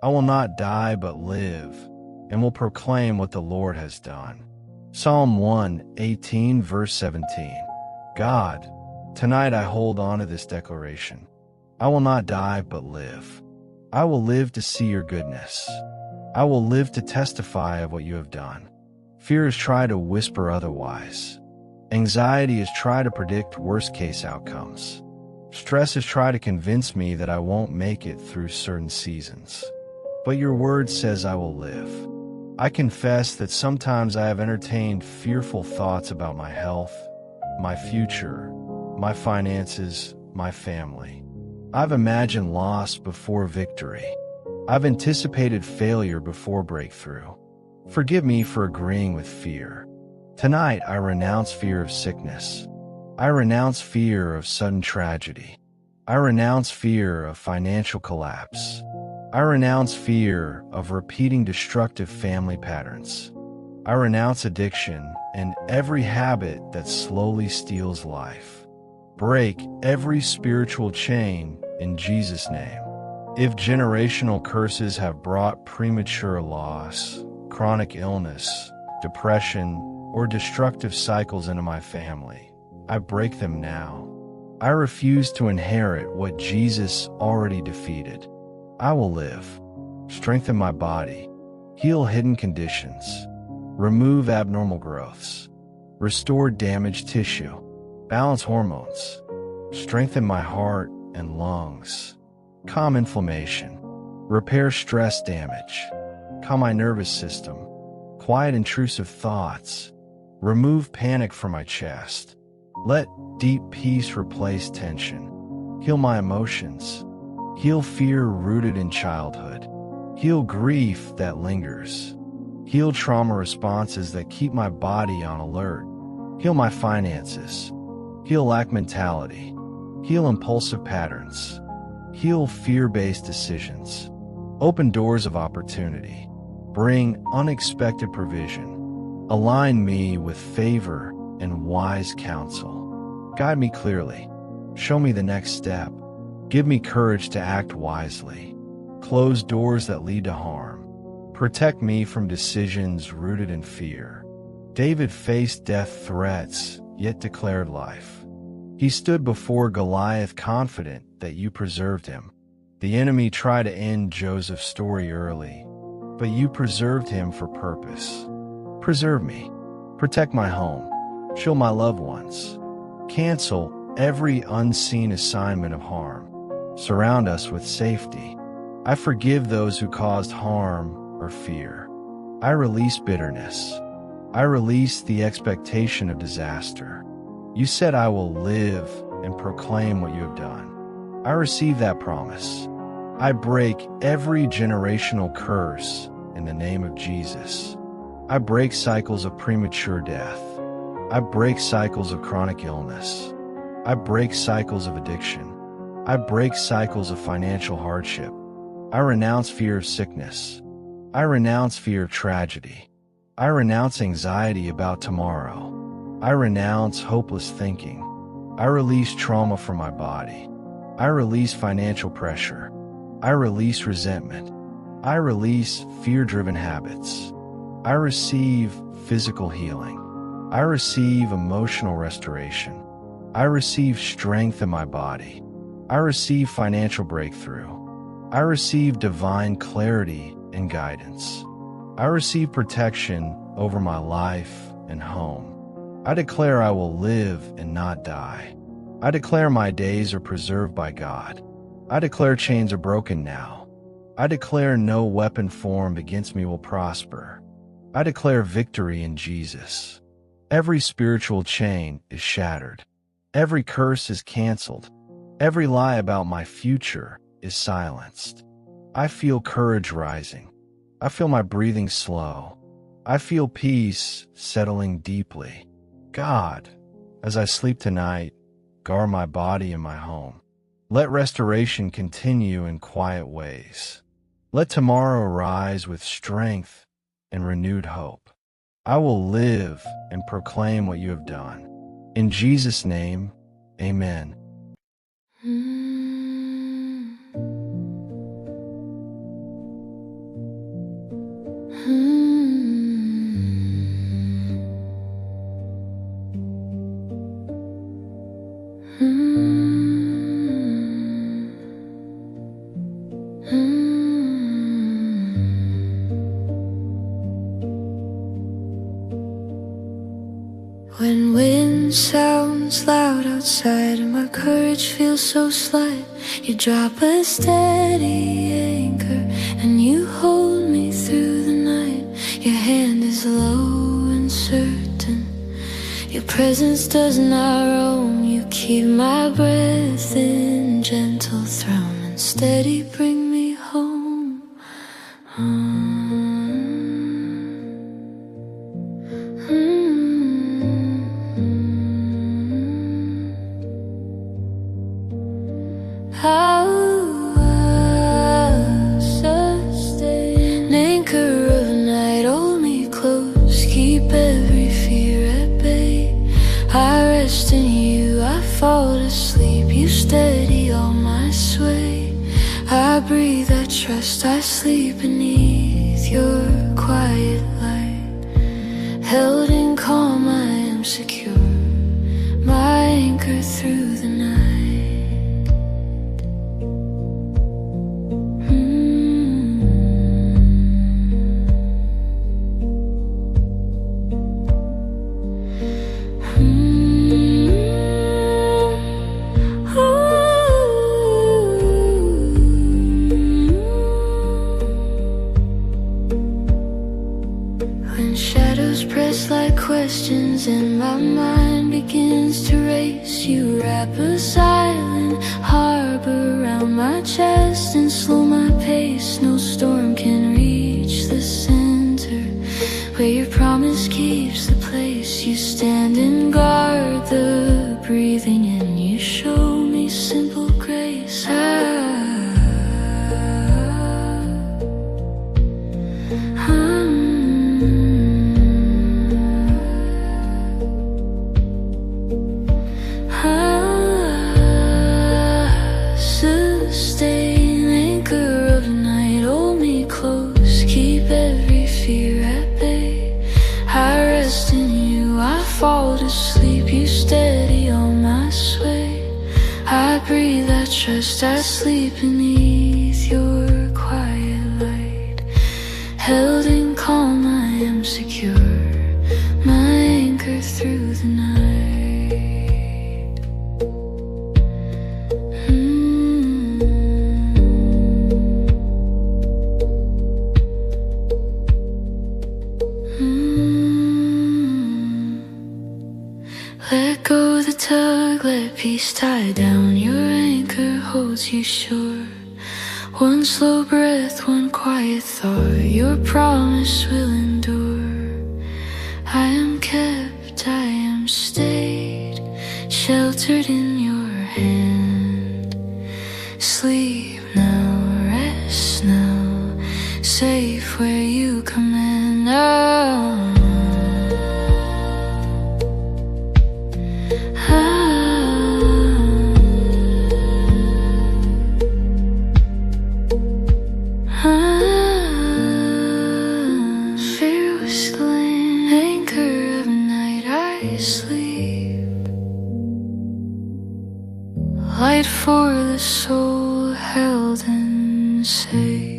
I will not die but live, and will proclaim what the Lord has done. Psalm 118, verse 17. God, tonight I hold on to this declaration. I will not die but live. I will live to see your goodness. I will live to testify of what you have done. Fear has tried to whisper otherwise. Anxiety has tried to predict worst-case outcomes. Stress has tried to convince me that I won't make it through certain seasons. But your word says I will live. I confess that sometimes I have entertained fearful thoughts about my health, my future, my finances, my family. I've imagined loss before victory. I've anticipated failure before breakthrough. Forgive me for agreeing with fear. Tonight, I renounce fear of sickness. I renounce fear of sudden tragedy. I renounce fear of financial collapse. I renounce fear of repeating destructive family patterns. I renounce addiction and every habit that slowly steals life. Break every spiritual chain in Jesus' name. If generational curses have brought premature loss, chronic illness, depression, or destructive cycles into my family, I break them now. I refuse to inherit what Jesus already defeated. I will live, strengthen my body, heal hidden conditions, remove abnormal growths, restore damaged tissue, balance hormones, strengthen my heart and lungs, calm inflammation, repair stress damage, calm my nervous system, quiet intrusive thoughts, remove panic from my chest. Let deep peace replace tension. Heal my emotions. Heal fear rooted in childhood. Heal grief that lingers. Heal trauma responses that keep my body on alert. Heal my finances. Heal lack mentality. Heal impulsive patterns. Heal fear-based decisions. Open doors of opportunity. Bring unexpected provision. Align me with favor and wise counsel. Guide me clearly. Show me the next step. Give me courage to act wisely. Close doors that lead to harm. Protect me from decisions rooted in fear. David faced death threats, yet declared life. He stood before Goliath confident that you preserved him. The enemy tried to end Joseph's story early, but you preserved him for purpose. Preserve me. Protect my home. Shield my loved ones. Cancel every unseen assignment of harm. Surround us with safety. I forgive those who caused harm or fear. I release bitterness. I release the expectation of disaster. You said I will live and proclaim what you have done. I receive that promise. I break every generational curse in the name of Jesus. I break cycles of premature death. I break cycles of chronic illness. I break cycles of addiction. I break cycles of financial hardship. I renounce fear of sickness. I renounce fear of tragedy. I renounce anxiety about tomorrow. I renounce hopeless thinking. I release trauma from my body. I release financial pressure. I release resentment. I release fear-driven habits. I receive physical healing. I receive emotional restoration. I receive strength in my body. I receive financial breakthrough. I receive divine clarity and guidance. I receive protection over my life and home. I declare I will live and not die. I declare my days are preserved by God. I declare chains are broken now. I declare no weapon formed against me will prosper. I declare victory in Jesus. Every spiritual chain is shattered. Every curse is canceled. Every lie about my future is silenced. I feel courage rising. I feel my breathing slow. I feel peace settling deeply. God, as I sleep tonight, guard my body and my home. Let restoration continue in quiet ways. Let tomorrow rise with strength and renewed hope. I will live and proclaim what you have done. In Jesus' name, amen. When wind sounds loud outside and my courage feels so slight, you drop a steady anchor and you hold me through the night. Your hand is low and certain, your presence does not roam. You keep my breath in gentle throne and steady bring me home. How I sustain, anchor of night, hold me close, keep every fear at bay. I rest in you, I fall to sleep, you steady all my sway. I breathe, I trust, I sleep beneath your quiet light. Held in calm, I am secure, my anchor through the night. When shadows press like questions and my mind begins to race, you wrap a silent harbor around my chest and slow my pace. No storm can reach the center where your promise keeps the place. You stand and guard the breathing and you show me simple grace. Sustain, anchor of night, hold me close, keep every fear at bay. I rest in you, I fall to sleep, you steady on my sway. I breathe, I trust, I sleep beneath your quiet light. Held in calm, I am secure, my anchor through the night. Let go the tug, let peace tie down. Your anchor holds you sure. One slow breath, one quiet thought, your promise will endure. I am kept, I am stayed, sheltered in your hand. Sleep now, rest now, safe where you command. Oh. Fearless land, anchor of night, I sleep. Light for the soul, held and safe.